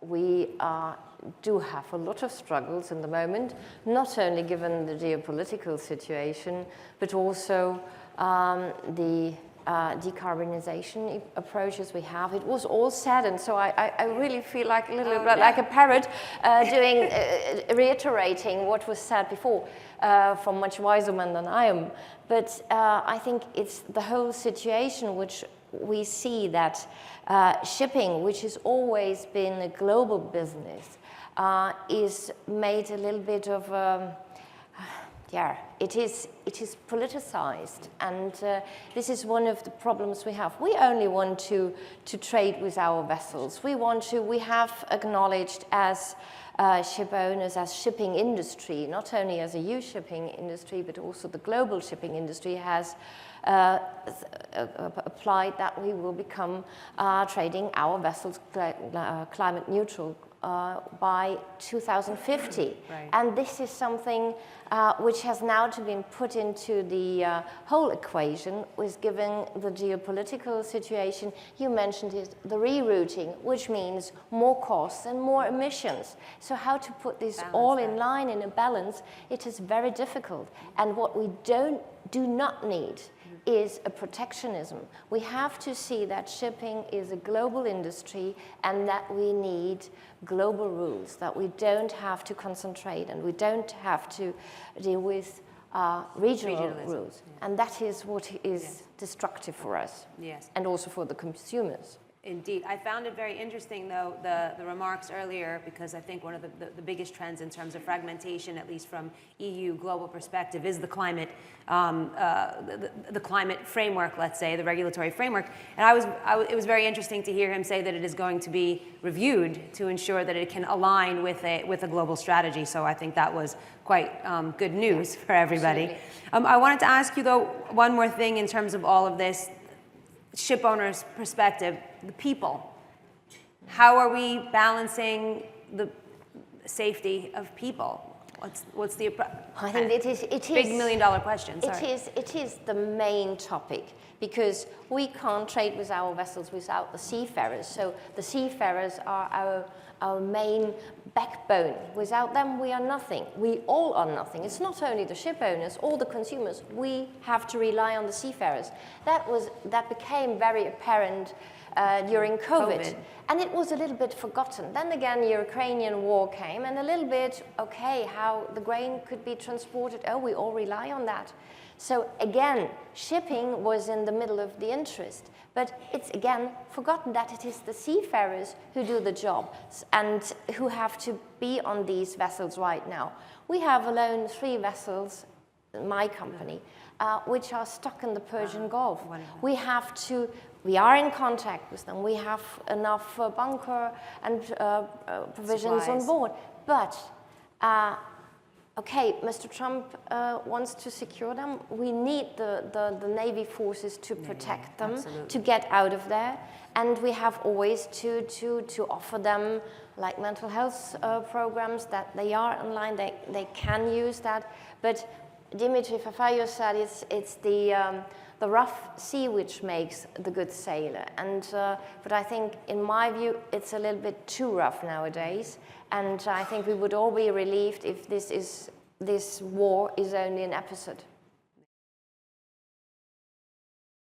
we do have a lot of struggles in the moment, not only given the geopolitical situation, but also the decarbonization approaches we have. It was all said, and so I really feel like a little bit like a parrot reiterating what was said before from much wiser men than I am. But I think it's the whole situation which we see that shipping, which has always been a global business, is made a little bit of it is politicized, and this is one of the problems we have. We only want to trade with our vessels. We have acknowledged as ship owners, as shipping industry, not only as a EU shipping industry, but also the global shipping industry has applied that we will become trading our vessels climate neutral by 2050. Right. And this is something which has now to be put into the whole equation, with given the geopolitical situation. You mentioned it, the rerouting, which means more costs and more emissions. So how to put this all in line, in a balance, it is very difficult. And what we do not need is a protectionism. We have to see that shipping is a global industry and that we need global rules, that we don't have to concentrate and we don't have to deal with regional rules. Yeah. And that is what is destructive for us, and also for the consumers. Indeed. I found it very interesting, though, the remarks earlier, because I think one of the biggest trends in terms of fragmentation, at least from EU global perspective, is the climate, the climate framework, let's say, the regulatory framework. And it was very interesting to hear him say that it is going to be reviewed to ensure that it can align with a global strategy. So I think that was quite good news for everybody. I wanted to ask you, though, one more thing in terms of all of this. Ship owners' perspective, the people. How are we balancing the safety of people? What's the approach? I think it is big $1 million question. Sorry. It is the main topic, because we can't trade with our vessels without the seafarers. So the seafarers are our main backbone. Without them, we are nothing. We all are nothing. It's not only the ship owners, all the consumers. We have to rely on the seafarers. That became very apparent during COVID. And it was a little bit forgotten. Then again, the Ukrainian war came, and a little bit, how the grain could be transported. Oh, we all rely on that. So again, shipping was in the middle of the interest. But it's again forgotten that it is the seafarers who do the job and who have to be on these vessels right now. We have alone 3 vessels, my company, which are stuck in the Persian Gulf. We are in contact with them. We have enough bunker and provisions on board. But Mr. Trump wants to secure them. We need the Navy forces to protect them, to get out of there. And we have always to offer them, like mental health programs, that they are online, they can use that. But Dimitri Fafayos said it's the rough sea which makes the good sailor. And but I think, in my view, it's a little bit too rough nowadays. And I think we would all be relieved if this war is only an episode.